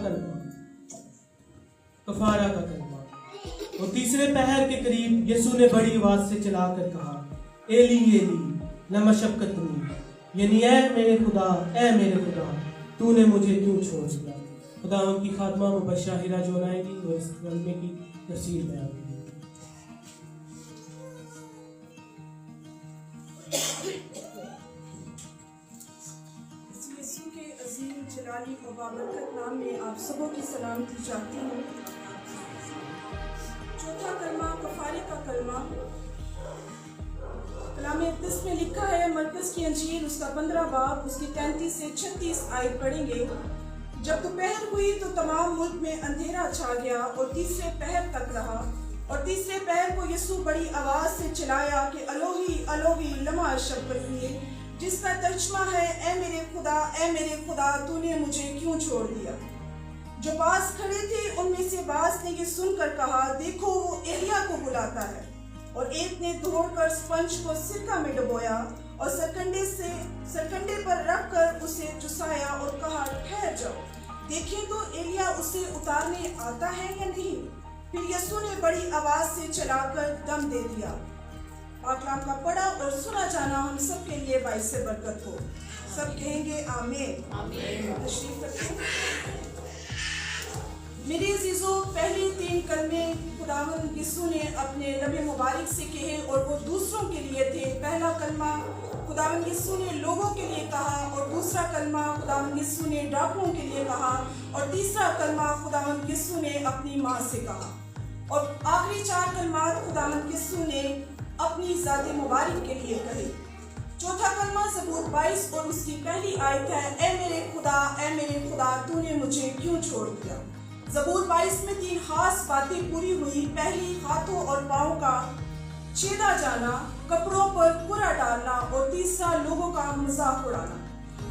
کلمہ، کفارہ کا کلمہ۔ اور تیسرے پہر کے قریب یسوع نے بڑی آواز سے چلا کر کہا، ایلی ایلی لما شبقتنی، یعنی اے میرے خدا تو نے مجھے کیوں چھوڑ دیا۔ خدا ان کی خاتمہ مبشرہ ہیرا جو آئے گی اور اس کلمے کی تفسیر بیان کی۔ یسوع کے عظیم جلالی و بابرکت نام میں آپ سبوں کی سلامتی چاہتی ہوں۔ چوتھا کلمہ کفارے کا کلمہ۔ کلام مقدس میں لکھا ہے، مرکز کی انجیل اس کا 15 باب اس کی 33 سے 36 آیت پڑھیں گے۔ جب دوپہر ہوئی تو تمام ملک میں اندھیرا چھا گیا اور تیسرے پہر تک رہا، اور تیسرے پہر کو یسوع بڑی آواز سے چلایا کہ الوہی الوہی لما شبقتنی، جس کا ترجمہ ہے اے میرے خدا تو نے مجھے کیوں چھوڑ دیا۔ جو پاس کھڑے تھے ان میں سے بعض نے یہ سن کر کہا، دیکھو وہ ایلیا کو بلاتا ہے۔ اور ایک نے دوڑ کر اسپنج کو سرکہ میں ڈبویا اور سرکنڈے پر رکھ کر اسے چسایا اور کہا، ٹھہر جاؤ، دیکھیں تو ایلیا اسے اتارنے آتا ہے یا نہیں۔ پھر یسوع نے بڑی آواز سے چلا کر دم دے دیا۔ پاک کلام کا پڑھا اور سنا جانا ہم سب کے لیے باعث برکت ہو۔ سب کہیں گے آمین۔ تشریف رکھیں۔ میرے عزیزو، پہلے 3 کلمے خداوند یسوع نے اپنے لب مبارک سے کہے اور وہ دوسروں کے لیے تھے۔ پہلا کلمہ خداوند یسوع نے لوگوں کے لیے کہا، اور دوسرا کلمہ خداوند یسوع نے ڈاکوؤں کے لیے کہا، اور تیسرا کلمہ خداوند یسوع نے اپنی ماں سے کہا، اور آخری 4 کلمات خداوند یسوع نے اپنی ذات مبارک کے لیے کہے۔ چوتھا کلمہ زبور 22 اور اس کی پہلی آیت ہے، اے میرے خدا تو نے مجھے کیوں چھوڑ دیا۔ زبور 22 میں 3 خاص باتیں پوری ہوئی۔ پہلی، ہاتھوں اور پاؤں کا چھیدا جانا، کپڑوں پر پورا ڈالنا، اور تیسرا، لوگوں کا مذاق اڑانا۔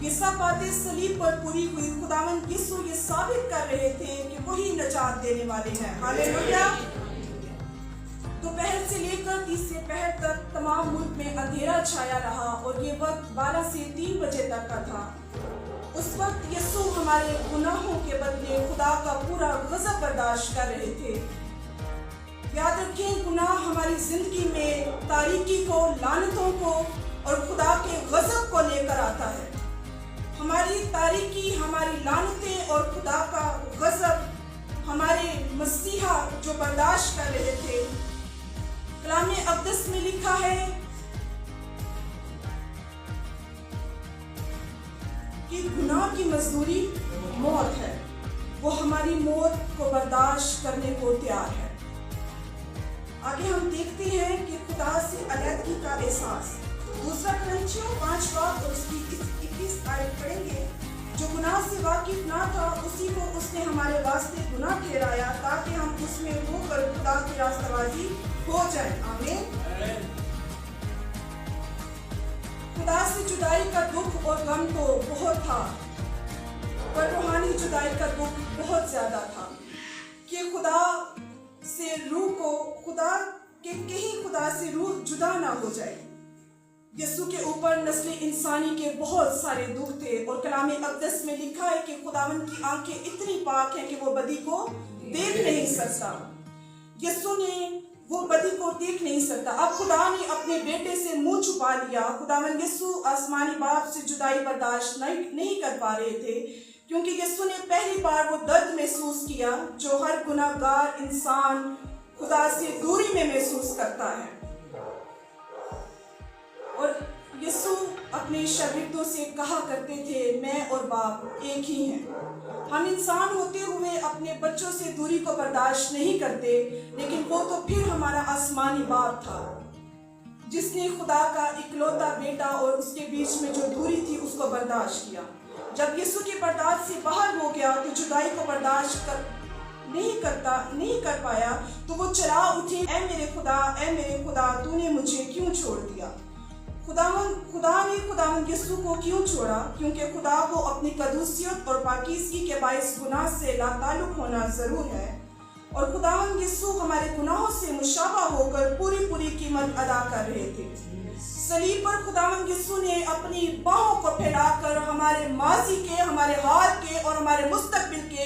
یہ سب باتیں صلیب پر پوری ہوئی۔ خداوند یسوع یہ ثابت کر رہے تھے کہ وہی نجات دینے والے ہیں۔ ہاللیلویا۔ دوپہر سے لے کر تیسرے پہر تک تمام ملک میں اندھیرا چھایا رہا، اور یہ وقت 12 سے 3 بجے تک کا تھا۔ اس وقت یسوع ہمارے گناہوں کے بدلے خدا کا پورا غضب برداشت کر رہے تھے۔ یاد رکھیں، گناہ ہماری زندگی میں تاریکی کو، لعنتوں کو اور خدا کے غضب کو لے کر آتا ہے۔ ہماری تاریکی، ہماری لعنتیں اور خدا کا غضب ہمارے مسیحا جو برداشت کر رہے تھے۔ کلام مقدس میں لکھا ہے کہ گناہ کی مزدوری موت ہے، وہ ہماری موت کو برداشت کرنے کو تیار ہے۔ آگے ہم دیکھتے ہیں کہ خدا سے علیحدگی کا احساس۔ دوسرا کرنتھیوں 5 باب اور اس کی 21 آیت پڑھیں گے۔ جو گناہ سے واقف نہ تھا اسی کو اس نے ہمارے واسطے گناہ ٹھہرایا، تاکہ ہم اس میں ہو کر خدا کی راستہ بازی ہو جائیں۔ آمین۔ خدا سے جدائی کا دکھ اور غم تو بہت تھا، پر روحانی جدائی کا دکھ بہت زیادہ تھا کہ خدا سے روح جدا نہ ہو جائے۔ یسوع کے اوپر نسل انسانی کے بہت سارے دکھ تھے، اور کلام مقدس میں لکھا ہے کہ خداوند کی آنکھیں اتنی پاک ہیں کہ وہ بدی کو دیکھ نہیں سکتا۔ یسوع نے وہ بدی کو دیکھ نہیں سکتا۔ اب خدا نے اپنے بیٹے سے منہ چھپا لیا۔ خداوند یسوع آسمانی باپ سے جدائی برداشت نہیں کر پا رہے تھے، کیونکہ یسوع نے پہلی بار وہ درد محسوس کیا جو ہر گناہ گار انسان خدا سے دوری میں محسوس کرتا ہے۔ اور یسوع اپنے شاگردوں سے کہا کرتے تھے، میں اور باپ ایک ہی ہیں۔ ہم انسان ہوتے ہوئے اپنے بچوں سے دوری کو برداشت نہیں کرتے، لیکن وہ تو پھر ہمارا آسمانی باپ تھا جس نے خدا کا اکلوتا بیٹا اور اس کے بیچ میں جو دوری تھی اس کو برداشت کیا۔ جب یسوع کی برداشت سے باہر ہو گیا تو جدائی کو برداشت نہیں کر پایا، تو وہ چلا اٹھے، اے میرے خدا تو نے مجھے کیوں چھوڑ دیا۔ خدا نے خداوند یسوع کو کیوں چھوڑا؟ کیونکہ خدا کو اپنی قدوسیت اور پاکیزگی کے باعث گناہ سے لا تعلق ہونا ضرور ہے، اور خداوند یسوع ہمارے گناہوں سے مشابہ ہو کر پوری قیمت ادا کر رہے تھے۔ صلیب پر خداوند یسوع نے اپنی باہوں کو پھیلا کر ہمارے ماضی کے، ہمارے حال کے اور ہمارے مستقبل کے